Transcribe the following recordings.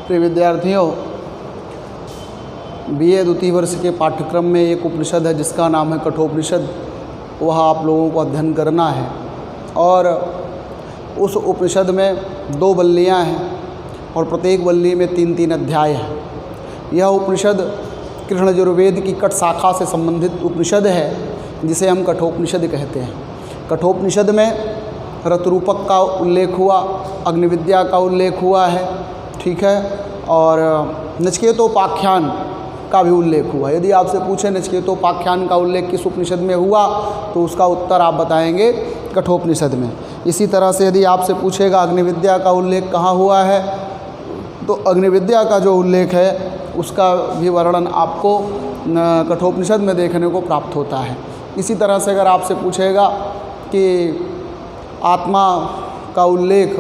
प्रिय विद्यार्थियों, BA द्वितीय वर्ष के पाठ्यक्रम में एक उपनिषद है जिसका नाम है कठोपनिषद। वह आप लोगों को अध्ययन करना है और उस उपनिषद में 2 वल्लियाँ हैं और प्रत्येक वल्ली में 3-3 अध्याय हैं। यह उपनिषद कृष्ण यजुर्वेद की कट शाखा से संबंधित उपनिषद है जिसे हम कठोपनिषद कहते हैं। कठोपनिषद में रतरूपक का उल्लेख हुआ, अग्निविद्या का उल्लेख हुआ है, ठीक है, और नचिकेतोपाख्यान का भी उल्लेख हुआ। यदि आपसे पूछे नचिकेतोपाख्यान का उल्लेख किस उपनिषद में हुआ तो उसका उत्तर आप बताएंगे कठोपनिषद में। इसी तरह से यदि आपसे पूछेगा अग्निविद्या का उल्लेख कहाँ हुआ है तो अग्निविद्या का जो उल्लेख है उसका भी वर्णन आपको कठोपनिषद में देखने को प्राप्त होता है। इसी तरह से अगर आपसे पूछेगा कि आत्मा का उल्लेख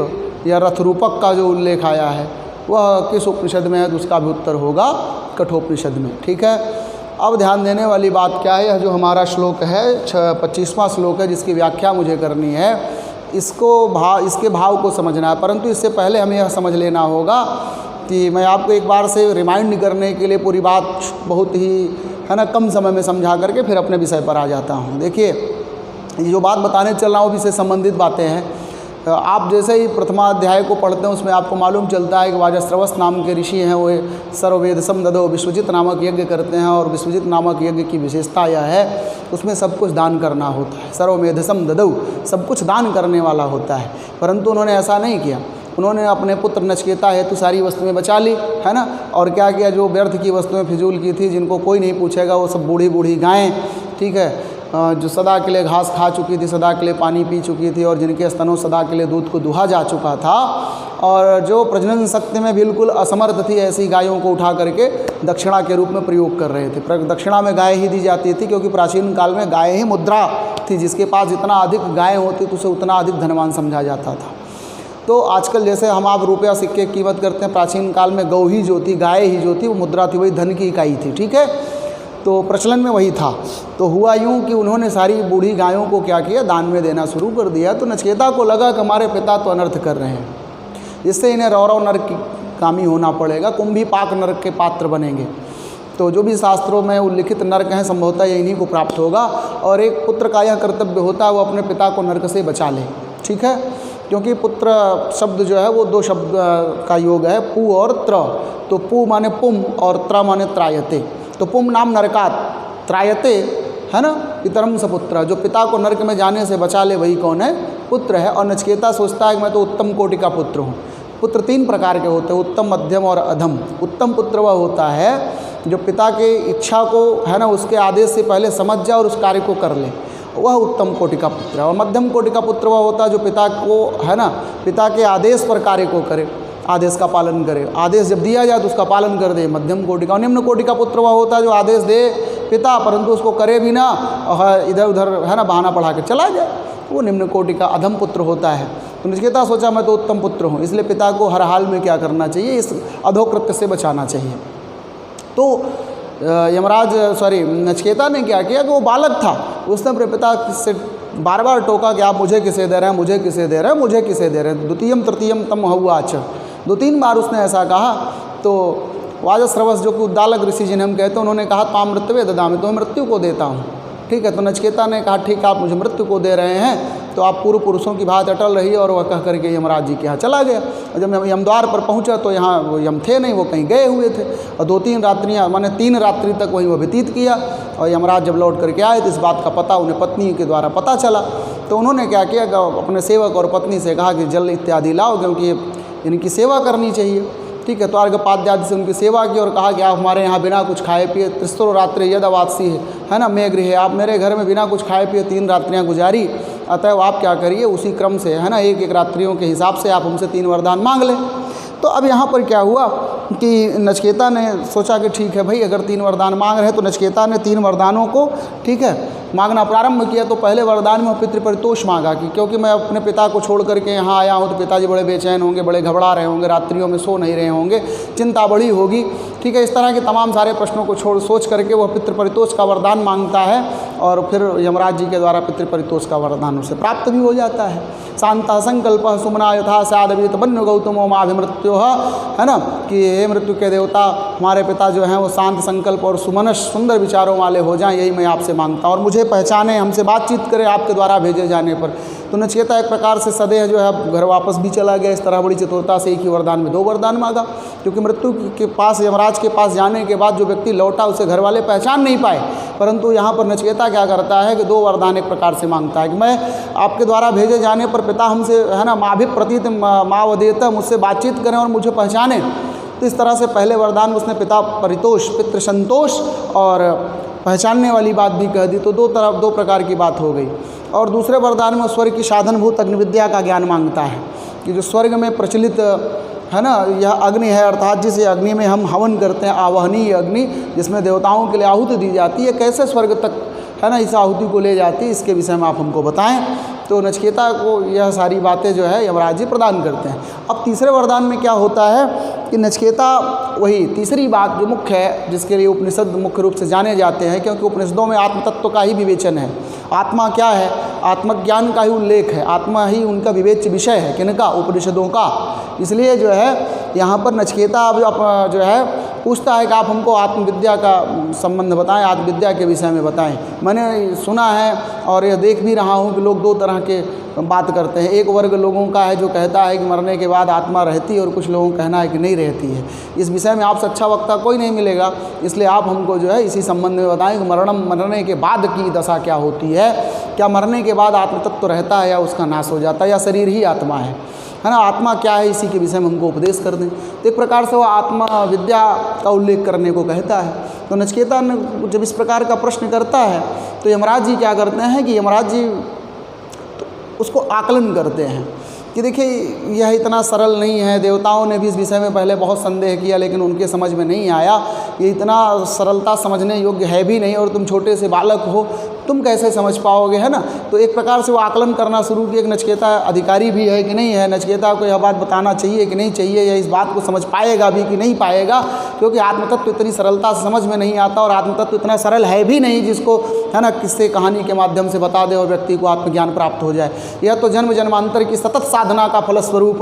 या रथरूपक का जो उल्लेख आया है वह किस उपनिषद में है तो उसका भी उत्तर होगा कठोपनिषद में, ठीक है। अब ध्यान देने वाली बात क्या है, यह जो हमारा श्लोक है 25वां श्लोक है जिसकी व्याख्या मुझे करनी है, इसके भाव को समझना है। परंतु इससे पहले हमें यह समझ लेना होगा कि मैं आपको एक बार से रिमाइंड करने के लिए पूरी बात बहुत ही है ना कम समय में समझा करके फिर अपने विषय पर आ जाता हूँ। देखिए, ये जो बात बताने चल रहा हूँ विषय संबंधित बातें हैं। आप जैसे ही प्रथमाध्याय को पढ़ते हैं उसमें आपको मालूम चलता है कि वाजस्रवस नाम के ऋषि हैं, वो सर्ववेदसम ददो विश्वजित नामक यज्ञ करते हैं और विश्वजित नामक यज्ञ की विशेषता यह है उसमें सब कुछ दान करना होता है। सर्वमेधसम ददौ, सब कुछ दान करने वाला होता है। परंतु उन्होंने ऐसा नहीं किया, उन्होंने अपने पुत्र नचिकेता हेतु सारी वस्तुएं बचा ली, है ना, और क्या किया, जो व्यर्थ की वस्तुएं फिजूल की थी जिनको कोई नहीं पूछेगा वो सब बूढ़ी बूढ़ी गायें, ठीक है, जो सदा के लिए घास खा चुकी थी, सदा के लिए पानी पी चुकी थी और जिनके स्तनों सदा के लिए दूध को दुहा जा चुका था और जो प्रजनन शक्ति में बिल्कुल असमर्थ थी, ऐसी गायों को उठा करके दक्षिणा के रूप में प्रयोग कर रहे थे। दक्षिणा में गाय ही दी जाती थी क्योंकि प्राचीन काल में गाय ही मुद्रा थी, जिसके पास जितना अधिक गाय होती तो उसे उतना अधिक धनवान समझा जाता था। तो आजकल जैसे हम आप रुपया सिक्के की कीमत करते हैं, प्राचीन काल में गौ ही जो थी, गाय ही जो थी वो मुद्रा थी, वही धन की इकाई थी, ठीक है। तो प्रचलन में वही था। तो हुआ यूँ कि उन्होंने सारी बूढ़ी गायों को क्या किया, दान में देना शुरू कर दिया। तो नचिकेता को लगा कि हमारे पिता तो अनर्थ कर रहे हैं, इससे इन्हें रौरव नरक कामी होना पड़ेगा, कुंभीपाक नरक के पात्र बनेंगे। तो जो भी शास्त्रों में उल्लिखित नरक हैं संभवतः ये इन्हीं को प्राप्त होगा और एक पुत्र का यह कर्तव्य होता है वो अपने पिता को नरक से बचा ले, ठीक है। क्योंकि पुत्र शब्द जो है वो 2 शब्द का योग है, पु और त्र। तो पु माने पुम और त्र माने त्रायते। तो पुम नाम नरकात, त्रायते है ना पितरम सपुत्र, जो पिता को नरक में जाने से बचा ले वही कौन है, पुत्र है। और नचिकेता सोचता है कि मैं तो उत्तम कोटि का पुत्र हूँ। पुत्र 3 प्रकार के होते हैं, उत्तम, मध्यम और अधम। उत्तम पुत्र वह होता है जो पिता के इच्छा को है ना उसके आदेश से पहले समझ जाए और उस कार्य को कर ले, वह उत्तम कोटि का पुत्र है। और मध्यम कोटि का पुत्र वह होता है जो पिता को है ना पिता के आदेश पर कार्य को करे, आदेश का पालन करे, आदेश जब दिया जाए तो उसका पालन कर दे, मध्यम कोटि का। और निम्न कोटि का पुत्र वह होता है जो आदेश दे पिता परंतु उसको करे भी ना और इधर उधर है ना बहाना पढ़ा के चला जाए, वो निम्न कोटि का अधम पुत्र होता है। तो नचिकेता सोचा मैं तो उत्तम पुत्र हूँ, इसलिए पिता को हर हाल में क्या करना चाहिए, इस अधोकृत्य से बचाना चाहिए। तो नचिकेता ने क्या किया कि वो बालक था, उसने अपने पिता से बार बार टोका कि आप मुझे किसे दे रहे हैं, मुझे किसे दे रहे हैं, मुझे किसे दे रहे हैं। द्वितीयम तृतीयम तम हुआच, 2-3 बार उसने ऐसा कहा। तो वाजस्रवस जो कि उद्दालक ऋषि जिन्हें हम कहते हैं उन्होंने कहा ताम मृत्यु ददामि, तो मैं मृत्यु को देता हूँ, ठीक है। तो नचिकेता ने कहा ठीक है आप मुझे मृत्यु को दे रहे हैं तो आप पूर्व पुरुषों की बात अटल रही और वह कह करके यमराज जी के यहाँ चला गया। और जब यमद्वार पर पहुँचा तो यहाँ वो यम थे नहीं, वो कहीं गए हुए थे और 2-3 रात्रियाँ माने 3 रात्रि तक वहीं वो व्यतीत किया। और यमराज जब लौट करके आए तो इस बात का पता उन्हें पत्नी के द्वारा पता चला। तो उन्होंने क्या किया, अपने सेवक और पत्नी से कहा कि जल इत्यादि लाओ क्योंकि इनकी सेवा करनी चाहिए, ठीक है। तो अर्घ्यपाद्यादि से उनकी सेवा की और कहा कि आप हमारे यहाँ बिना कुछ खाए पिए 3 रात्रि यदवासी है ना मैं गृह, आप मेरे घर में बिना कुछ खाए पिए 3 रात्रियाँ गुजारी, अतएव आप क्या करिए उसी क्रम से है ना 1-1 रात्रियों के हिसाब से आप हमसे 3 वरदान मांग लें। तो अब यहाँ पर क्या हुआ कि नचिकेता ने सोचा कि ठीक है भाई अगर 3 वरदान मांग रहे हैं तो नचिकेता ने 3 वरदानों को ठीक है मांगना प्रारंभ किया। तो पहले वरदान में पितृपरितोष मांगा कि क्योंकि मैं अपने पिता को छोड़ करके यहाँ आया हूँ तो पिताजी बड़े बेचैन होंगे, बड़े घबरा रहे होंगे, रात्रियों में सो नहीं रहे होंगे, चिंता बड़ी होगी, ठीक है। इस तरह के तमाम सारे प्रश्नों को सोच करके वह पितृपरितोष का वरदान मांगता है और फिर यमराज जी के द्वारा पितृपरितोष का वरदान उसे प्राप्त भी हो जाता है। शांता संकल्प सुमना यथा स्यादवीत बन्य गौतमो माभिमृत्यो, है ना, कि हे मृत्यु के देवता हमारे पिता जो हैं वो शांत संकल्प और सुमनस सुंदर विचारों वाले हो जाएं, यही मैं आपसे मांगता हूँ, और मुझे पहचाने, हमसे बातचीत करें आपके द्वारा भेजे जाने पर। तो नचिकेता एक प्रकार से सदैह जो है घर वापस भी चला गया। इस तरह बड़ी चतुरता से एक ही वरदान में 2 वरदान मांगा, क्योंकि मृत्यु के पास, यमराज के पास जाने के बाद जो व्यक्ति लौटा उसे घर वाले पहचान नहीं पाए, परंतु यहाँ पर नचिकेता क्या करता है कि 2 वरदान एक प्रकार से मांगता है कि मैं आपके द्वारा भेजे जाने पर पिता हमसे, है ना, माभिप्रतीत मावदेत, मुझसे बातचीत करें और मुझे पहचाने। तो इस तरह से पहले वरदान उसने पिता परितोष, पितृ संतोष और पहचानने वाली बात भी कह दी, तो 2 प्रकार की बात हो गई। और दूसरे वरदान में स्वर्ग की साधनभूत अग्निविद्या का ज्ञान मांगता है कि जो स्वर्ग में प्रचलित, है ना, यह अग्नि है, अर्थात जिस अग्नि में हम हवन करते हैं, आवाहनीय अग्नि जिसमें देवताओं के लिए आहुति दी जाती है, कैसे स्वर्ग तक, है ना, इस आहुति को ले जाती है, इसके विषय में आप हमको बताएं। तो नचिकेता को यह सारी बातें जो है यमराज जी प्रदान करते हैं। अब तीसरे वरदान में क्या होता है कि नचिकेता, वही तीसरी बात जो मुख्य है, जिसके लिए उपनिषद मुख्य रूप से जाने जाते हैं, क्योंकि उपनिषदों में आत्मतत्व का ही विवेचन है। आत्मा क्या है, आत्मज्ञान का ही उल्लेख है, आत्मा ही उनका विवेच्य विषय है, किनका, उपनिषदों का। इसलिए जो है यहाँ पर नचिकेता अब जो है पूछता है कि आप हमको आत्मविद्या का संबंध बताएं, आत्मविद्या के विषय में बताएं। मैंने सुना है और यह देख भी रहा हूँ कि लोग 2 तरह के बात करते हैं। एक वर्ग लोगों का है जो कहता है कि मरने के बाद आत्मा रहती है, और कुछ लोगों का कहना है कि नहीं रहती है। इस विषय में आपसे अच्छा वक्ता कोई नहीं मिलेगा, इसलिए आप हमको जो है इसी संबंध में बताएं कि मरने के बाद की दशा क्या होती है, क्या मरने के बाद आत्मतत्व रहता है या उसका नाश हो जाता है, या शरीर ही आत्मा है ना, आत्मा क्या है, इसी के विषय में हमको उपदेश कर दें। तो एक प्रकार से वो आत्मा विद्या का उल्लेख करने को कहता है। तो नचिकेता ने जब इस प्रकार का प्रश्न करता है तो यमराज जी क्या करते हैं कि यमराज जी उसको आकलन करते हैं कि देखिए यह इतना सरल नहीं है। देवताओं ने भी इस विषय में पहले बहुत संदेह किया, लेकिन उनके समझ में नहीं आया, ये इतना सरलता समझने योग्य है भी नहीं, और तुम छोटे से बालक हो, तुम कैसे समझ पाओगे, है ना। तो एक प्रकार से वो आकलन करना शुरू किया कि नचिकेता अधिकारी भी है कि नहीं है, नचिकेता को यह बात बताना चाहिए कि नहीं चाहिए, या इस बात को समझ पाएगा भी कि नहीं पाएगा, क्योंकि आत्मतत्व इतनी सरलता से समझ में नहीं आता, और आत्मतत्व इतना सरल है भी नहीं जिसको, है ना, किस्से कहानी के माध्यम से बता दे और व्यक्ति को आत्मज्ञान प्राप्त हो जाए। यह तो जन्म जन्मांतर की सतत साधना का फलस्वरूप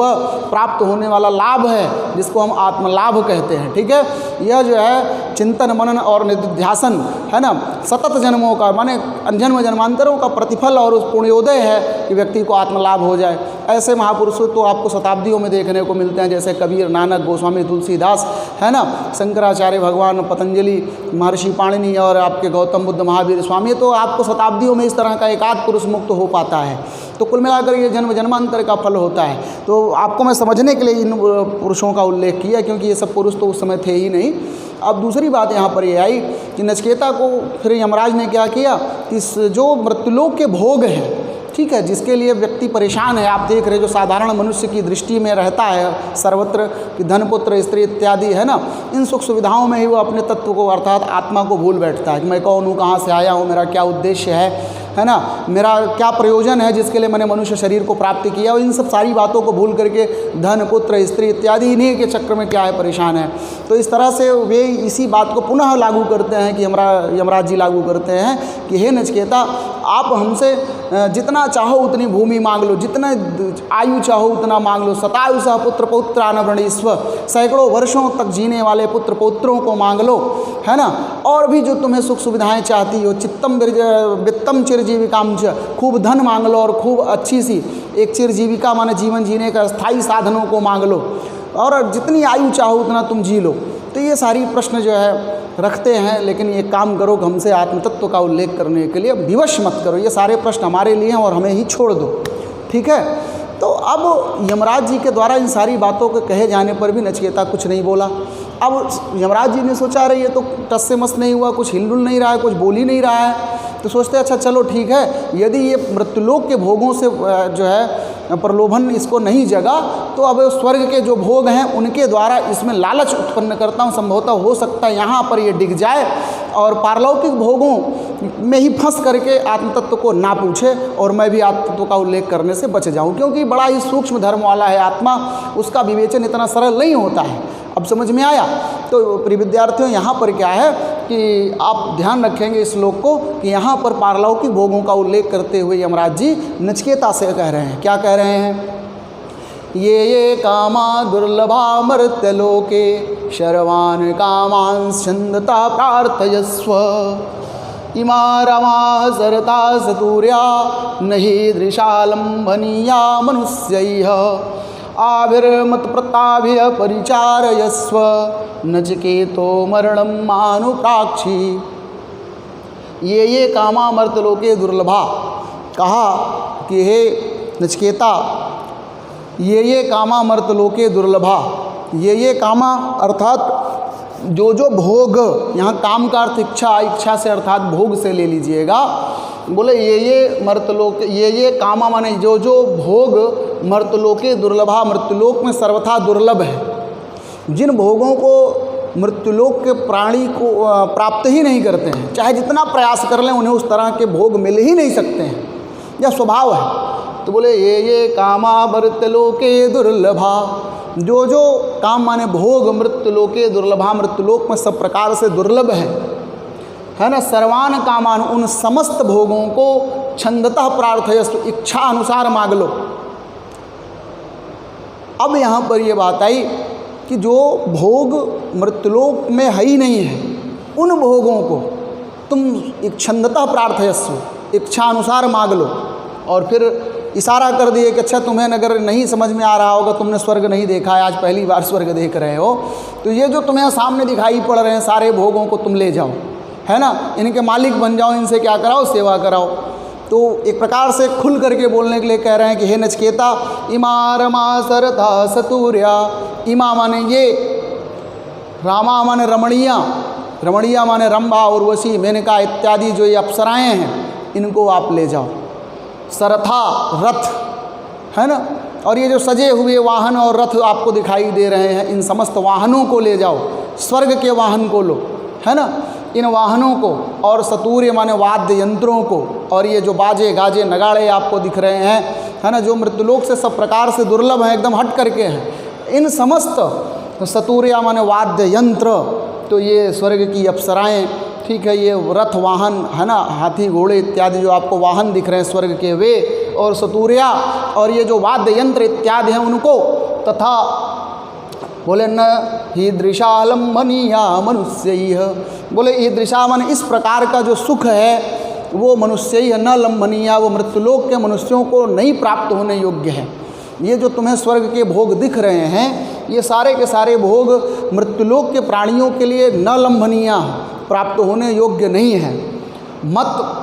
प्राप्त होने वाला लाभ है, जिसको हम आत्मलाभ कहते हैं। ठीक है, यह जो है चिंतन मनन और निधिध्यासन, है ना, सतत जन्मों का, माने जन्म जन्मांतरों का प्रतिफल और उस पुण्योदय है कि व्यक्ति को आत्मलाभ हो जाए। ऐसे महापुरुषों तो आपको शताब्दियों में देखने को मिलते हैं, जैसे कबीर, नानक, गोस्वामी तुलसीदास, है ना, शंकराचार्य भगवान, पतंजलि, महर्षि पाणिनि और आपके गौतम बुद्ध, महावीर स्वामी। तो आपको शताब्दियों में इस तरह का एकाध पुरुष मुक्त हो पाता है। तो कुल मिलाकर ये जन्म जन्मांतर का फल होता है। तो आपको मैं समझने के लिए इन पुरुषों का उल्लेख किया, क्योंकि ये सब पुरुष तो उस समय थे ही नहीं। अब दूसरी बात यहाँ पर ये आई कि नचिकेता को फिर यमराज ने क्या किया कि जो मृत्युलोक के भोग हैं, ठीक है, जिसके लिए व्यक्ति परेशान है, आप देख रहे जो साधारण मनुष्य की दृष्टि में रहता है सर्वत्र कि धन, पुत्र, स्त्री इत्यादि, है ना, इन सुख सुविधाओं में ही वो अपने तत्व को अर्थात आत्मा को भूल बैठता है कि मैं कौन हूँ, कहाँ से आया हूँ, मेरा क्या उद्देश्य है ना, मेरा क्या प्रयोजन है जिसके लिए मैंने मनुष्य शरीर को प्राप्त किया। और इन सब सारी बातों को भूल करके धन, पुत्र, स्त्री इत्यादि इन्हीं के चक्र में क्या है परेशान है। तो इस तरह से वे इसी बात को पुनः लागू करते हैं कि यमराज जी लागू करते हैं कि हे नचिकेता, आप हमसे जितना चाहो उतनी भूमि मांग लो, जितना आयु चाहो उतना मांग लो, शतायु सह पुत्र पौत्रान वृणीस्व, सैकड़ों वर्षों तक जीने वाले पुत्र पौत्रों को मांग लो, है ना, और भी जो तुम्हें सुख सुविधाएं चाहती हो, चित्तम वित्तम चिरजीविकाम च, खूब धन मांग लो और खूब अच्छी सी एक चिरजीविका माने जीवन जीने का स्थायी साधनों को मांग लो, और जितनी आयु चाहो उतना तुम जी लो। तो ये सारी प्रश्न जो है रखते हैं, लेकिन ये काम करो कि हमसे आत्मतत्व का उल्लेख करने के लिए विवश मत करो, ये सारे प्रश्न हमारे लिए हैं और हमें ही छोड़ दो। ठीक है, तो अब यमराज जी के द्वारा इन सारी बातों के कहे जाने पर भी नचिकेता कुछ नहीं बोला। अब यमराज जी ने सोचा रहे ये तो टस से मस नहीं हुआ, कुछ हिलडुल नहीं रहा है, कुछ बोल ही नहीं रहा है, तो सोचते अच्छा चलो ठीक है, यदि ये मृत्युलोक के भोगों से जो है प्रलोभन इसको नहीं जगा, तो अब स्वर्ग के जो भोग हैं उनके द्वारा इसमें लालच उत्पन्न करता हूँ, संभवतः हो सकता है यहाँ पर ये डिग जाए और पारलौकिक भोगों में ही फंस करके आत्म तत्व को ना पूछे और मैं भी आत्म तत्व का उल्लेख करने से बच जाऊं, क्योंकि बड़ा ही सूक्ष्म धर्म वाला है आत्मा, उसका विवेचन इतना सरल नहीं होता है। अब समझ में आया? तो प्रिय विद्यार्थियों, यहाँ पर क्या है कि आप ध्यान रखेंगे इस श्लोक को कि यहाँ पर पारलौकिक भोगों का उल्लेख करते हुए यमराज जी नचिकेता से कह रहे हैं, क्या कह रहे हैं? ये कामा दुर्लभा मर्त्यलोके शर्वान् कामान् छन्दता प्रार्थयस्व इमा रमा सरता सतूर्या नहि दृशालम्भनीया मनुष्यैः आविर्मत प्रताभिः परिचारयस्व नचिकेतो मरणं मानुप्राक्षी। ये कामा मर्त्यलोके दुर्लभा, कहा कि हे नचिकेता, ये कामा मर्त्यलोके दुर्लभा, ये कामा अर्थात जो भोग, यहाँ काम का अर्थ इच्छा, इच्छा से अर्थात भोग से ले लीजिएगा। बोले ये मर्त्यलोक, ये कामा माने जो भोग मर्त्यलोके दुर्लभा, मृत्युलोक में सर्वथा दुर्लभ है। जिन भोगों को मृत्युलोक के प्राणी को प्राप्त ही नहीं करते हैं, चाहे जितना प्रयास कर लें उन्हें उस तरह के भोग मिल ही नहीं सकते हैं, यह स्वभाव है। तो बोले ये कामा मर्त्यलोके दुर्लभा, जो काम माने भोग मृत्युलोके दुर्लभा, मृत्युलोक में सब प्रकार से दुर्लभ है ना। सर्वान कामान, उन समस्त भोगों को छंदतः प्रार्थयस्तु, इच्छा अनुसार मांग लो। अब यहाँ पर ये बात आई कि जो भोग मृत्युलोक में है ही नहीं है, उन भोगों को तुम छंदतः प्रार्थयस्व, इच्छा अनुसार मांग लो। और फिर इशारा कर दिए कि अच्छा तुम्हें अगर नहीं समझ में आ रहा होगा, तुमने स्वर्ग नहीं देखा है, आज पहली बार स्वर्ग देख रहे हो, तो ये जो तुम्हें सामने दिखाई पड़ रहे हैं सारे भोगों को तुम ले जाओ, है ना, इनके मालिक बन जाओ, इनसे क्या कराओ, सेवा कराओ। तो एक प्रकार से खुल करके बोलने के लिए कह रहे हैं कि हे नचिकेता, इमा रमा सरथा सतूर्या, इमा माने ये, रामा माने रमणीया, रमणीया माने रंभा उर्वशी मेनका इत्यादि जो ये अप्सराएँ हैं, इनको आप ले जाओ। सरथा रथ, है ना, और ये जो सजे हुए वाहन और रथ आपको दिखाई दे रहे हैं, इन समस्त वाहनों को ले जाओ, स्वर्ग के वाहन को लो, है ना, इन वाहनों को, और सतूर्य माने वाद्य यंत्रों को, और ये जो बाजे गाजे नगाड़े आपको दिख रहे हैं, है ना, जो मृत्युलोक से सब प्रकार से दुर्लभ हैं, एकदम हट करके हैं, इन समस्त सतूर्या माने वाद्य यंत्र, तो ये स्वर्ग की अप्सराएँ, ठीक है, ये रथ वाहन, है ना, हाथी घोड़े इत्यादि जो आपको वाहन दिख रहे हैं स्वर्ग के वे, और सतूर्या, और ये जो वाद्य यंत्र इत्यादि हैं उनको, तथा बोले न ही दृशालम्भनीया मनुष्यैः, बोले ये दृशा माने इस प्रकार का जो सुख है वो मनुष्यैः न लम्भनीया, वो मृत्युलोक के मनुष्यों को नहीं प्राप्त होने योग्य है। ये जो तुम्हें स्वर्ग के भोग दिख रहे हैं, ये सारे के सारे भोग मृत्युलोक के प्राणियों के लिए न लम्भनीया, प्राप्त होने योग्य नहीं है। मत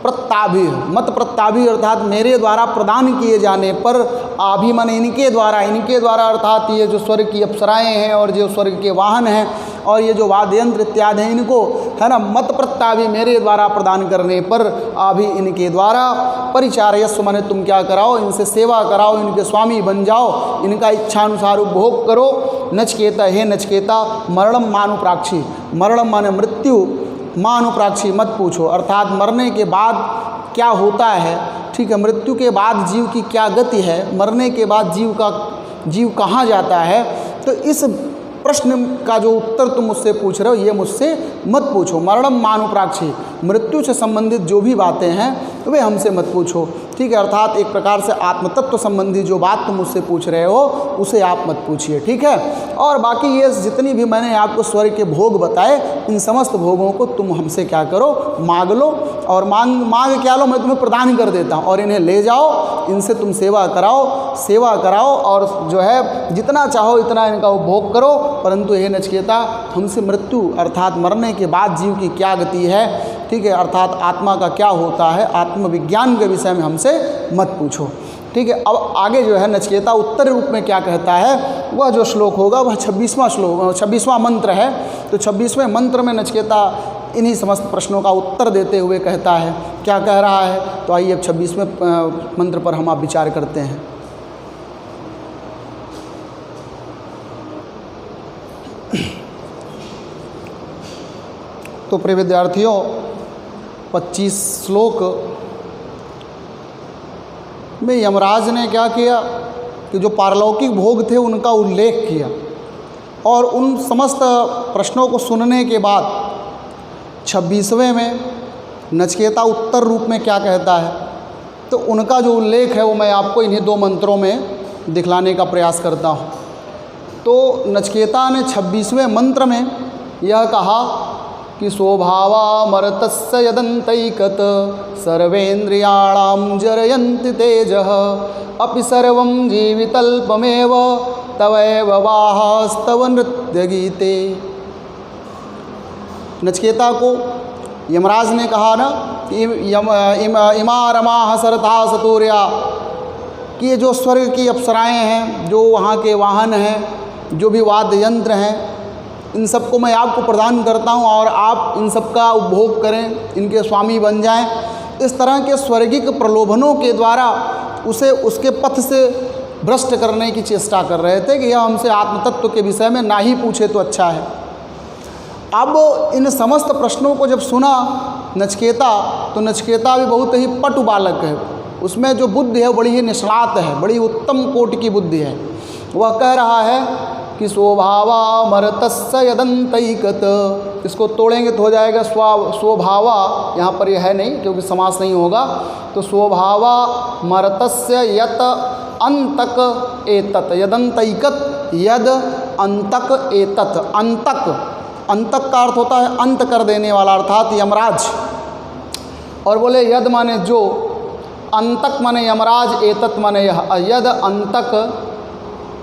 प्रत्ताभि, मत प्रत्ताभि अर्थात मेरे द्वारा प्रदान किए जाने पर, आभि माने इनके द्वारा अर्थात ये जो स्वर्ग की अप्सराएँ हैं और जो स्वर्ग के वाहन हैं और ये जो वाद्ययंत्र इत्यादि हैं, इनको, है ना, मत प्रत्ताभि मेरे द्वारा प्रदान करने पर, आभि इनके द्वारा, परिचारयस्व माने तुम क्या कराओ, इनसे सेवा कराओ, इनके स्वामी बन जाओ, इनका इच्छानुसार उपभोग करो। नचिकेता, हे नचिकेता, मरणम मानुप्राक्षी, मरणम माने मृत्यु, मानुप्राक्षी मत पूछो, अर्थात मरने के बाद क्या होता है, ठीक है, मृत्यु के बाद जीव की क्या गति है, मरने के बाद जीव कहाँ जाता है, तो इस प्रश्न का जो उत्तर तुम मुझसे पूछ रहे हो ये मुझसे मत पूछो। मरणम मानुप्राक्षी, मृत्यु से संबंधित जो भी बातें हैं तो वे हमसे मत पूछो, ठीक है, अर्थात एक प्रकार से आत्मतत्व संबंधी जो बात तुम मुझसे पूछ रहे हो उसे आप मत पूछिए, ठीक है। और बाकी ये जितनी भी मैंने आपको स्वर्ग के भोग बताए, इन समस्त भोगों को तुम हमसे क्या करो, मांग लो, और मांग क्या लो, मैं तुम्हें प्रदान कर देता हूँ, और इन्हें ले जाओ, इनसे तुम सेवा कराओ और जो है जितना चाहो इतना इनका उपभोग करो, परंतु हे नचिकेता, हमसे मृत्यु अर्थात मरने के बाद जीव की क्या गति है, ठीक है, अर्थात आत्मा का क्या होता है, आत्मविज्ञान के विषय में हमसे मत पूछो, ठीक है। अब आगे जो है नचिकेता उत्तर रूप में क्या कहता है, वह जो श्लोक होगा वह 26वां श्लोक, 26वां मंत्र है। तो 26वें मंत्र में नचिकेता इन्हीं समस्त प्रश्नों का उत्तर देते हुए कहता है, क्या कह रहा है, तो आइए अब 26वें मंत्र पर हम आप विचार करते हैं। तो प्रिय विद्यार्थियों 25 श्लोक में यमराज ने क्या किया कि जो पारलौकिक भोग थे उनका उल्लेख किया, और उन समस्त प्रश्नों को सुनने के बाद 26वें में नचिकेता उत्तर रूप में क्या कहता है, तो उनका जो उल्लेख है वो मैं आपको इन्हीं 2 मंत्रों में दिखलाने का प्रयास करता हूँ। तो नचिकेता ने 26वें मंत्र में यह कहा कि स्वभावामर्तस्य यदन्तैकत सर्वेन्द्रियाणां जरयन्ति तेजः अपि सर्वं जीवितल्पमेव तवैव वाहास्तव नृत्यगीते। नचिकेता को यमराज ने कहा ना कि इमा रमाः सरथा सतूर्या, कि ये जो स्वर्ग की अप्सराएं हैं, जो वहाँ के वाहन हैं, जो भी वाद्य यंत्र हैं, इन सबको मैं आपको प्रदान करता हूँ और आप इन सब का उपभोग करें, इनके स्वामी बन जाएं। इस तरह के स्वर्गिक प्रलोभनों के द्वारा उसे उसके पथ से भ्रष्ट करने की चेष्टा कर रहे थे कि यह हमसे आत्मतत्व के विषय में ना ही पूछे तो अच्छा है। अब इन समस्त प्रश्नों को जब सुना नचिकेता, तो नचिकेता भी बहुत ही पटु बालक है, उसमें जो बुद्धि है बड़ी ही निष्णात है, बड़ी उत्तम कोटि की बुद्धि है। वह कह रहा है कि स्वभावामर्तस्य यदन्तैकत, इसको तोड़ेंगे तो हो जाएगा स्वभावा, यहाँ पर यह है नहीं क्योंकि समास नहीं होगा, तो स्वभावामर्तस्य यत अंतक एतत, यदन्तैकत यद अंतक एतत। अंतक का अर्थ होता है अंत कर देने वाला, अर्थात यमराज। और बोले यद माने जो, अंतक माने यमराज, एतत माने यह, यद अंतक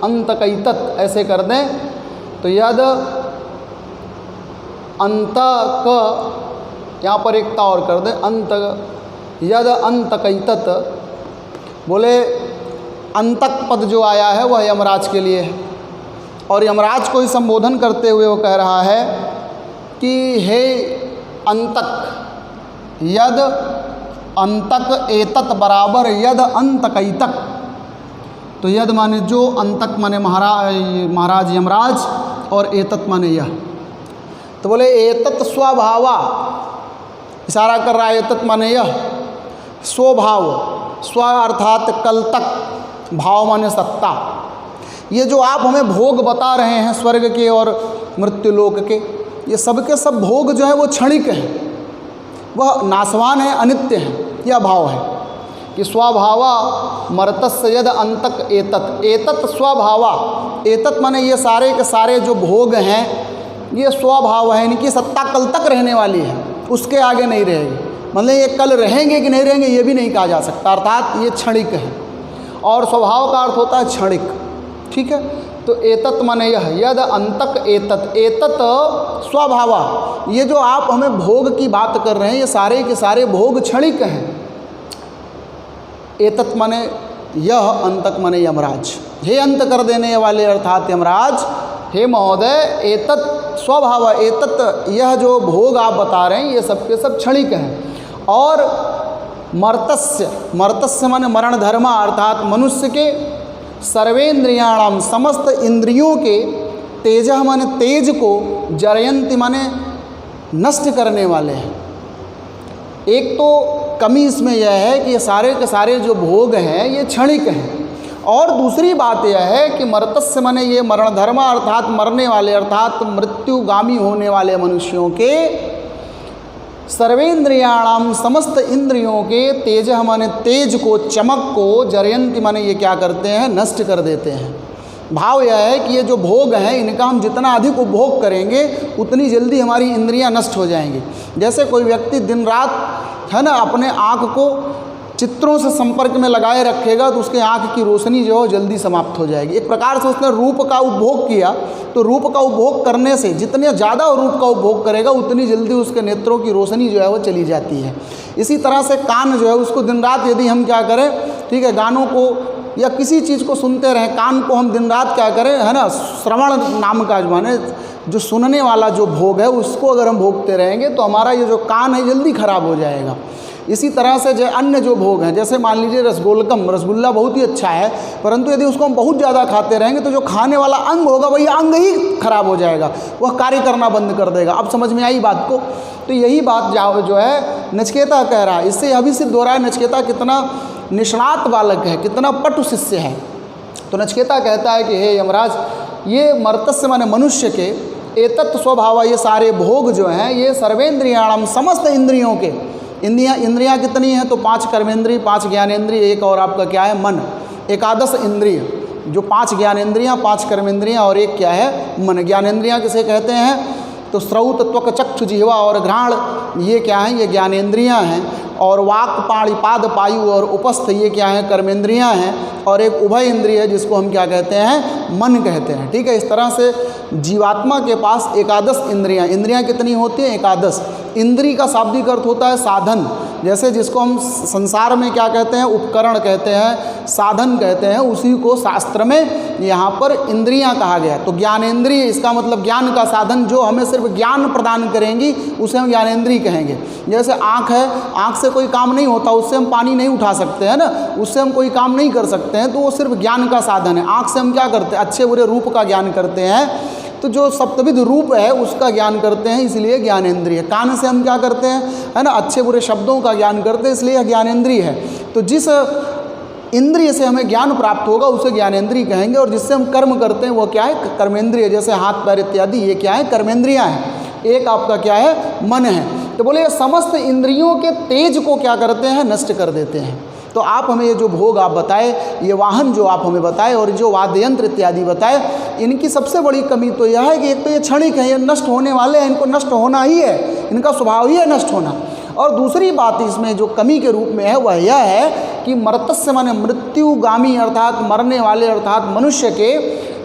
अंतकैतत ऐसे कर दें तो यद अंतक, यहाँ पर एकता और कर दें अंत, यद अंतकैतत। बोले अंतक पद जो आया है वह यमराज के लिए है, और यमराज को ही संबोधन करते हुए वो कह रहा है कि हे अंतक, यद अंतक एतत बराबर यद अंतकैतक। तो यद माने जो, अंतक माने महाराज यमराज, और एतत माने यह। तो बोले एतत स्वभावा, इशारा कर रहा है एतत माने यह, स्वभाव, स्व अर्थात कल तक, भाव माने सत्ता। ये जो आप हमें भोग बता रहे हैं स्वर्ग के और मृत्युलोक के, ये सब के सब भोग जो है वो क्षणिक हैं, वह नाशवान है, अनित्य है। यह भाव है कि स्वभावा मर्तस्य यद अंतक एतत, एतत स्वभावा, एतत माने ये सारे के सारे जो भोग हैं ये स्वभाव है, इनकी सत्ता कल तक रहने वाली है, उसके आगे नहीं रहेगी। मतलब ये कल रहेंगे कि नहीं रहेंगे ये भी नहीं कहा जा सकता, अर्थात ये क्षणिक है। और स्वभाव का अर्थ होता है क्षणिक, ठीक है। तो एतत माने यह, यद अंतक एतत, एतत स्वभावा, ये जो आप हमें भोग की बात कर रहे हैं ये सारे के सारे भोग क्षणिक हैं। एतत माने यह, अंतक माने यमराज, हे अंत कर देने वाले अर्थात यमराज, हे महोदय एतत स्वभाव, एतत यह जो भोग आप बता रहे हैं ये सब के सब क्षणिक हैं। और मर्तस्य, मर्तस्य माने मरण धर्मा, अर्थात मनुष्य के सर्वेन्द्रियाणाम, समस्त इंद्रियों के, तेजः माने तेज को, जरयंती माने नष्ट करने वाले हैं। एक तो कमी इसमें यह है कि ये सारे के सारे जो भोग हैं ये क्षणिक हैं, और दूसरी बात यह है कि मर्तस्य माने ये मरण धर्मा, अर्थात मरने वाले, अर्थात मृत्युगामी होने वाले मनुष्यों के, सर्वेन्द्रियाणाम समस्त इंद्रियों के, तेजः माने तेज को, चमक को, जरयंती माने ये क्या करते हैं, नष्ट कर देते हैं। भाव यह है कि ये जो भोग हैं इनका हम जितना अधिक उपभोग करेंगे उतनी जल्दी हमारी इंद्रियां नष्ट हो जाएंगी। जैसे कोई व्यक्ति दिन रात है ना अपने आँख को चित्रों से संपर्क में लगाए रखेगा तो उसके आँख की रोशनी जो है जल्दी समाप्त हो जाएगी। एक प्रकार से उसने रूप का उपभोग किया, तो रूप का उपभोग करने से जितने ज़्यादा रूप का उपभोग करेगा उतनी जल्दी उसके नेत्रों की रोशनी जो है वो चली जाती है। इसी तरह से कान जो है उसको दिन रात यदि हम क्या करें, ठीक है, गानों को या किसी चीज़ को सुनते रहें, कान को हम दिन रात क्या करें, है ना, श्रवण नाम का माने जो सुनने वाला जो भोग है उसको अगर हम भोगते रहेंगे तो हमारा ये जो कान है जल्दी खराब हो जाएगा। इसी तरह से जो अन्य जो भोग हैं, जैसे मान लीजिए रसगोलकम, रसगुल्ला बहुत ही अच्छा है, परंतु यदि उसको हम बहुत ज़्यादा खाते रहेंगे तो जो खाने वाला अंग होगा वही अंग ही खराब हो जाएगा, वह कार्य करना बंद कर देगा। अब समझ में आई बात को? तो यही बात जो है नचिकेता कह रहा है। इससे अभी सिद्ध हो रहा है नचिकेता कितना निष्णात बालक है, कितना पटु शिष्य है। तो नचिकेता कहता है कि हे यमराज, ये मर्तस्य माने मनुष्य के एतत् स्वभाव, ये सारे भोग जो हैं ये सर्वेंद्रियाणाम, समस्त इंद्रियों के, इंद्रियां कितनी हैं तो 5 कर्मेंद्रिय, 5 ज्ञानेंद्रिय, एक और आपका क्या है मन, एकादश इंद्रिय, जो 5 ज्ञानेंद्रियां, 5 कर्मेंद्रियां और एक क्या है मन। ज्ञानेंद्रियां किसे कहते हैं तो श्रौत, त्वक, चक्षु, जिह्वा और घ्राण, ये क्या हैं, ये ज्ञानेंद्रियां हैं। और वाक, पाणि, पाद, पायु और उपस्थ, ये क्या हैं, कर्मेंद्रियां हैं। और एक उभय इंद्रिय है जिसको हम क्या कहते हैं, मन कहते हैं। ठीक है, इस तरह से जीवात्मा के पास एकादश इंद्रियां, इंद्रियां कितनी होती हैं, एकादश। इंद्री का शाब्दिक अर्थ होता है साधन, जैसे जिसको हम संसार में क्या कहते हैं, उपकरण कहते हैं, साधन कहते हैं, उसी को शास्त्र में यहाँ पर इंद्रियां कहा गया। तो ज्ञानेंद्रिय, इसका मतलब ज्ञान का साधन, जो हमें सिर्फ ज्ञान प्रदान करेंगी उसे हम ज्ञानेंद्रिय कहेंगे। जैसे आँख है, आँख से कोई काम नहीं होता, उससे हम पानी नहीं उठा सकते हैं ना, उससे हम कोई काम नहीं कर सकते हैं, तो वो सिर्फ ज्ञान का साधन है। आँख से हम क्या करते हैं, अच्छे बुरे रूप का ज्ञान करते हैं, तो जो सप्तविध रूप है उसका ज्ञान करते हैं, इसलिए ज्ञानेंद्रिय। कान से हम क्या करते हैं, है ना, अच्छे बुरे शब्दों का ज्ञान करते हैं, इसलिए ज्ञानेंद्रिय है। तो जिस इंद्रिय से हमें ज्ञान प्राप्त होगा उसे ज्ञानेंद्रिय कहेंगे। और जिससे हम कर्म करते हैं वो क्या है, कर्मेंद्रिय, जैसे हाथ पैर इत्यादि, ये क्या है, कर्मेंद्रियां हैं। एक आपका क्या है, मन है। तो बोले ये समस्त इंद्रियों के तेज को क्या करते हैं, नष्ट कर देते हैं। तो आप हमें ये जो भोग आप बताए, ये वाहन जो आप हमें बताए और जो वाद्य यंत्र इत्यादि बताए, इनकी सबसे बड़ी कमी तो यह है कि एक तो ये क्षणिक है, ये नष्ट होने वाले हैं, इनको नष्ट होना ही है, इनका स्वभाव ही है नष्ट होना। और दूसरी बात इसमें जो कमी के रूप में है वह यह है कि मर्तस्य माने मृत्युगामी, अर्थात मरने वाले, अर्थात मनुष्य के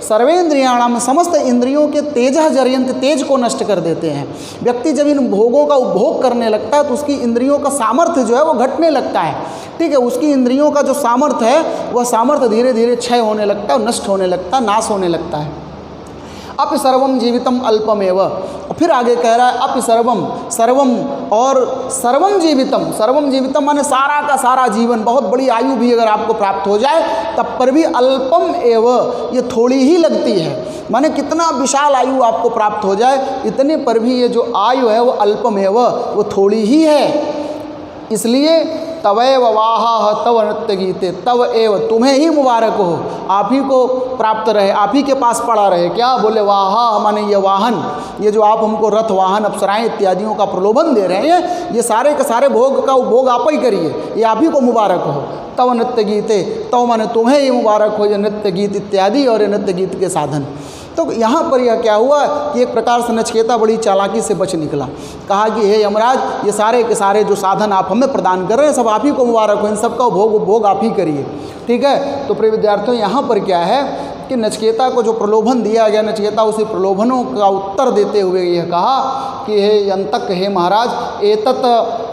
सर्वेंद्रियाणाम, समस्त इंद्रियों के तेजः जरयन्ति, तेज को नष्ट कर देते हैं। व्यक्ति जब इन भोगों का उपभोग करने लगता है तो उसकी इंद्रियों का सामर्थ्य जो है वो घटने लगता है। ठीक है, उसकी इंद्रियों का जो सामर्थ्य है वह सामर्थ्य धीरे धीरे क्षय होने लगता है, नष्ट होने लगता है, नाश होने लगता है। अपि सर्वम जीवितम अल्पमेव, फिर आगे कह रहा है अपि सर्वम, सर्वम और सर्वम जीवितम, सर्वम जीवितम माने सारा का सारा जीवन, बहुत बड़ी आयु भी अगर आपको प्राप्त हो जाए तब पर भी अल्पम एव, ये थोड़ी ही लगती है। माने कितना विशाल आयु आपको प्राप्त हो जाए, इतने पर भी ये जो आयु है वो अल्पम एव, वो थोड़ी ही है। इसलिए तवैव वाहा तव नृत्य गीते, तव एव, तुम्हें ही मुबारक हो, आप ही को प्राप्त रहे, आप ही के पास पड़ा रहे। क्या बोले, वाहा माने ये वाहन, ये जो आप हमको रथ वाहन अप्सराएं इत्यादियों का प्रलोभन दे रहे हैं, ये सारे के सारे भोग का उपभोग आप ही करिए, ये आप ही को मुबारक हो। तव नृत्य गीते, तव माने तुम्हें ही मुबारक हो, ये नृत्य गीत इत्यादि और ये नृत्य गीत के साधन। तो यहाँ पर यह क्या हुआ कि एक प्रकार से नचिकेता बड़ी चालाकी से बच निकला। कहा कि हे यमराज, ये सारे के सारे जो साधन आप हमें प्रदान कर रहे हैं सब आप ही को मुबारक हो, इन सबका उपभोग आप ही करिए। ठीक है, तो प्रिय विद्यार्थियों यहाँ पर क्या है कि नचिकेता को जो प्रलोभन दिया गया, नचिकेता उसी प्रलोभनों का उत्तर देते हुए यह कहा कि हे यंतक, हे महाराज, एतत्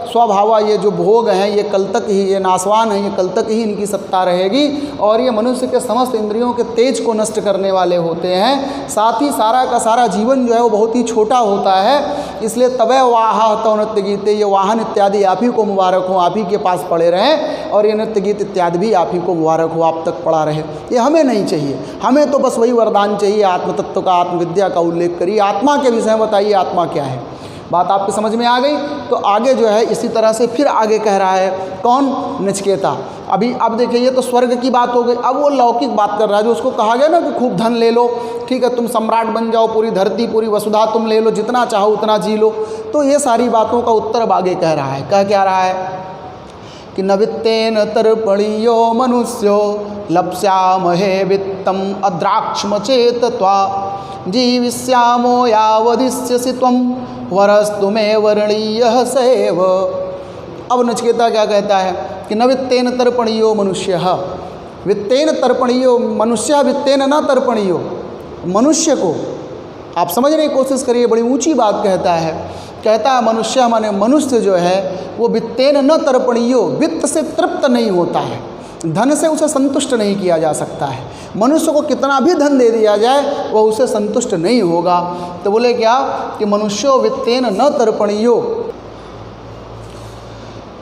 स्वभावा, ये जो भोग हैं ये कल तक ही, ये नाशवान है, ये कल तक ही इनकी सत्ता रहेगी और ये मनुष्य के समस्त इंद्रियों के तेज को नष्ट करने वाले होते हैं। साथ ही सारा का सारा जीवन जो है वो बहुत ही छोटा होता है। इसलिए तवै वाहा तव नृत्य गीते, ये वाहन इत्यादि आप ही को मुबारक हो, आप ही के पास पड़े रहें, और ये नृत्य गीत इत्यादि भी आप ही को मुबारक हो, आप तक पड़ा रहे। ये हमें नहीं चाहिए, हमें तो बस वही वरदान चाहिए, आत्मतत्व का, आत्मविद्या का उल्लेख करिए, आत्मा के विषय में बताइए आत्मा क्या है। बात आपकी समझ में आ गई। तो आगे जो है इसी तरह से फिर आगे कह रहा है कौन, नचिकेता। अभी अब देखिए ये तो स्वर्ग की बात हो गई, अब वो लौकिक बात कर रहा है, जो उसको कहा गया ना कि खूब धन ले लो, ठीक है, तुम सम्राट बन जाओ, पूरी धरती पूरी वसुधा तुम ले लो, जितना चाहो उतना जी लो। तो ये सारी बातों का उत्तर अब आगे कह रहा है। कह क्या रहा है कि न वित्तेन तर्पणीयो मनुष्यो लप्स्यामहे वित्तम अद्राक्ष्म चेतत्वा जीविष्यामो यावदिष्यसि त्वं वरस्तु मे वर्णीयः सैव। अब नचिकेता क्या कहता है कि न वित्तेन तर्पणीयो मनुष्यः, वित्तेन तर्पणीयो मनुष्य, वित्तेन न तर्पणीयो, मनुष्य को आप समझने की कोशिश करिए, बड़ी ऊंची बात कहता है। कहता है मनुष्य माने मनुष्य जो है वो वित्तेन न तर्पणीयो, वित्त से तृप्त नहीं होता है, धन से उसे संतुष्ट नहीं किया जा सकता है। मनुष्य को कितना भी धन दे दिया जाए वह उसे संतुष्ट नहीं होगा। तो बोले क्या कि मनुष्यो वित्तेन न तर्पणीयो,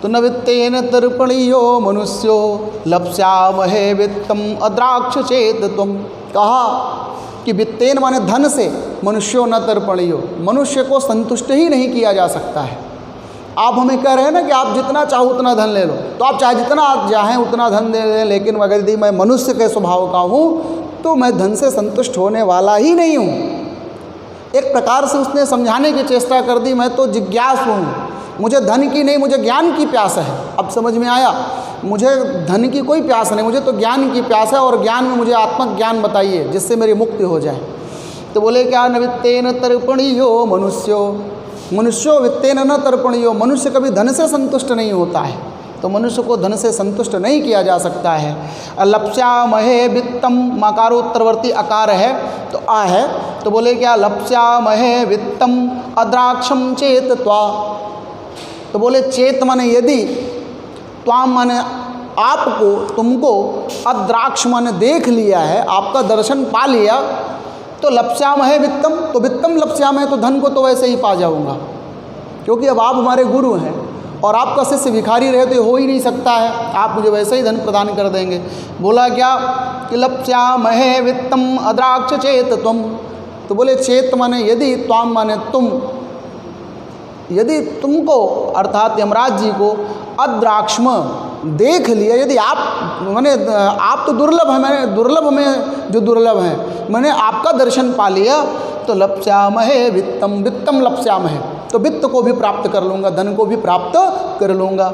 तो न वित्तेन तर्पणीयो मनुष्यो लप्स्यामहे वित्तम अद्राक्ष चेत तुम। कहा कि वित्तेन माने धन से मनुष्यो न तर्पणीयो, मनुष्य को संतुष्ट ही नहीं किया जा सकता है। आप हमें कह रहे हैं ना कि आप जितना चाहो उतना धन ले लो, तो आप चाहे जितना आप चाहें उतना धन दे लें, लेकिन अगर यदि मैं मनुष्य के स्वभाव का हूँ तो मैं धन से संतुष्ट होने वाला ही नहीं हूँ। एक प्रकार से उसने समझाने की चेष्टा कर दी, मैं तो जिज्ञासु हूँ, मुझे धन की नहीं, मुझे ज्ञान की प्यास है। अब समझ में आया, मुझे धन की कोई प्यास नहीं, मुझे तो ज्ञान की प्यास है, और ज्ञान में मुझे आत्मज्ञान बताइए जिससे मेरी मुक्ति हो जाए। तो बोले क्या, न वित्तेन तर्पणीयो मनुष्यो, मनुष्यो वित्तेन न तर्पणीयो, मनुष्य कभी धन से संतुष्ट नहीं होता है, तो मनुष्य को धन से संतुष्ट नहीं किया जा सकता है। लप्स्यामहे वित्तम, मकारोत्तरवर्ती अकार है तो आ है, तो बोले क्या, लप्स्यामहे वित्तम अद्राक्षम चेत त्वा। तो बोले चेत माने यदि, त्वाम माने आपको, तुमको, अद्राक्ष माने देख लिया है, आपका दर्शन पा लिया, तो लप्स्यामहे वित्तम, तो वित्तम लप्स्यामहे, तो धन को तो वैसे ही पा जाऊंगा, क्योंकि अब आप हमारे गुरु हैं और आपका शिष्य भिखारी रहे तो ये हो ही नहीं सकता है, आप मुझे वैसे ही धन प्रदान कर देंगे। बोला क्या कि लप्स्यामहे वित्तम अद्राक्ष चेत तुम। तो बोले चेत माने यदि, त्वाम माने तुम, यदि तुमको अर्थात यमराज जी को अद्राक्ष्म देख लिया, यदि आप मैंने, आप तो दुर्लभ है, मैंने दुर्लभ में जो दुर्लभ है, मैंने आपका दर्शन पा लिया, तो लप्स्यामहे वित्तम, वित्तम लप्स्यामहे, तो वित्त को भी प्राप्त कर लूँगा, धन को भी प्राप्त कर लूँगा।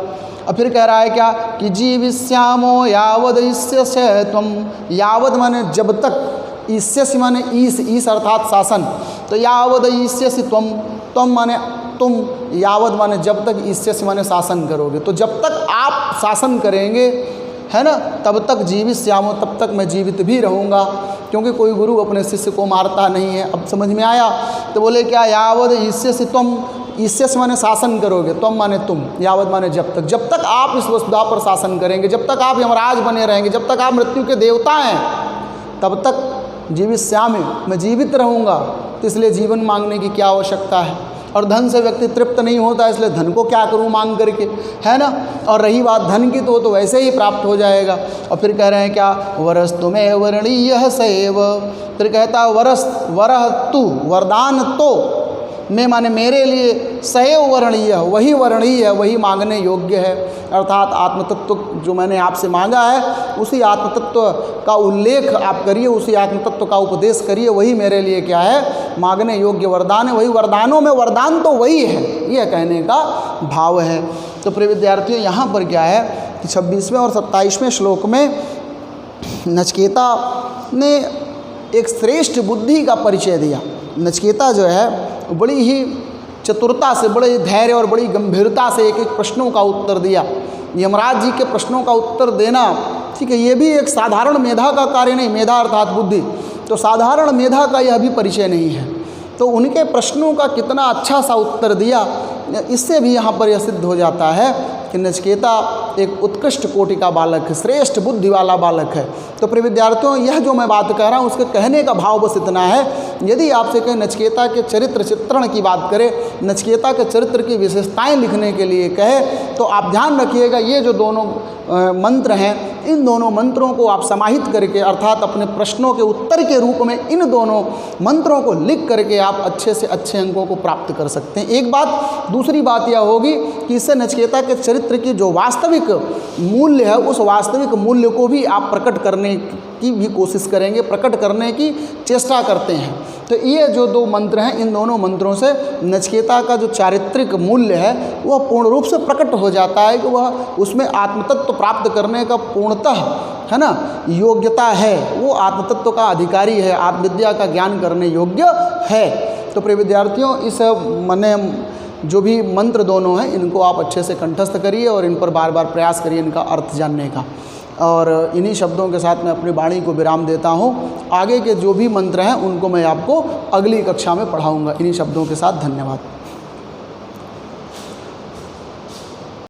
और फिर कह रहा है क्या कि जीविष्यामो यावद ईस्यसे त्वम, यावद माने जब तक, ईस्यसि माने ईस अर्थात शासन, तो यावद ईस्यसि त्वम, त्वम माने तुम, यावद माने जब तक, ईस्यसि माने शासन करोगे, तो जब तक आप शासन करेंगे, है ना, तब तक जीविष्यामो, तब तक मैं जीवित भी रहूँगा, क्योंकि कोई गुरु अपने शिष्य को मारता नहीं है। अब समझ में आया। तो बोले क्या, यावद ईस्यसि त्वम, ईस्यसि माने शासन करोगे, त्वम माने तुम, यावद माने जब तक आप इस वसुधा पर शासन करेंगे, जब तक आप यमराज बने रहेंगे, जब तक आप मृत्यु के देवता हैं, तब तक जीविष्यामि, मैं जीवित रहूँगा। तो इसलिए जीवन मांगने की क्या आवश्यकता है, और धन से व्यक्ति तृप्त नहीं होता, इसलिए धन को क्या करूं मांग करके, है ना। और रही बात धन की, तो वैसे ही प्राप्त हो जाएगा। और फिर कह रहे हैं क्या, वरस्तु में वर्णीय सैव, फिर कहता वरस, वरह तू, वरदान तो, मैं माने मेरे लिए, सैव वर्णीय, वही वर्णीय है, वही मांगने योग्य है, अर्थात आत्मतत्व जो मैंने आपसे मांगा है, उसी आत्मतत्व का उल्लेख आप करिए, उसी आत्मतत्व का उपदेश करिए, वही मेरे लिए क्या है, मांगने योग्य वरदान है। वही वरदानों में वरदान तो वही है, यह कहने का भाव है। तो प्रिय विद्यार्थियों, यहाँ पर क्या है कि 26वें और 27वें श्लोक में नचिकेता ने एक श्रेष्ठ बुद्धि का परिचय दिया। नचिकेता जो है बड़ी ही चतुरता से, बड़े धैर्य और बड़ी गंभीरता से एक एक प्रश्नों का उत्तर दिया। यमराज जी के प्रश्नों का उत्तर देना, ठीक है, ये भी एक साधारण मेधा का कार्य नहीं, मेधा अर्थात बुद्धि, तो साधारण मेधा का यह भी परिचय नहीं है। तो उनके प्रश्नों का कितना अच्छा सा उत्तर दिया, इससे भी यहाँ पर यह सिद्ध हो जाता है कि नचिकेता एक उत्कृष्ट कोटि का बालक है, श्रेष्ठ बुद्धि वाला बालक है। तो प्रिय विद्यार्थियों, यह जो मैं बात कह रहा हूँ उसके कहने का भाव बस इतना है। यदि आपसे कहें नचिकेता के चरित्र चित्रण की बात करें, नचिकेता के चरित्र की विशेषताएं लिखने के लिए कहे, तो आप ध्यान रखिएगा, ये जो दोनों मंत्र हैं, इन दोनों मंत्रों को आप समाहित करके, अर्थात अपने प्रश्नों के उत्तर के रूप में इन दोनों मंत्रों को लिख करके आप अच्छे से अच्छे अंकों को प्राप्त कर सकते हैं। एक बात। दूसरी बात यह होगी कि इससे नचिकेता के चरित्र की जो वास्तविक मूल्य है, उस वास्तविक मूल्य को भी आप प्रकट करने की भी कोशिश करेंगे, प्रकट करने की चेष्टा करते हैं। तो ये जो दो मंत्र हैं, इन दोनों मंत्रों से नचिकेता का जो चारित्रिक मूल्य है वह पूर्ण रूप से प्रकट हो जाता है कि वह उसमें आत्मतत्व प्राप्त करने का पूर्णतः, है ना, योग्यता है, वो आत्मतत्व का अधिकारी है, आत्मविद्या का ज्ञान करने योग्य है। तो प्रिय विद्यार्थियों, इस मने जो भी मंत्र दोनों हैं, इनको आप अच्छे से कंठस्थ करिए और इन पर बार बार प्रयास करिए इनका अर्थ जानने का। और इन्हीं शब्दों के साथ मैं अपनी वाणी को विराम देता हूँ। आगे के जो भी मंत्र हैं उनको मैं आपको अगली कक्षा में पढ़ाऊँगा। इन्हीं शब्दों के साथ धन्यवाद।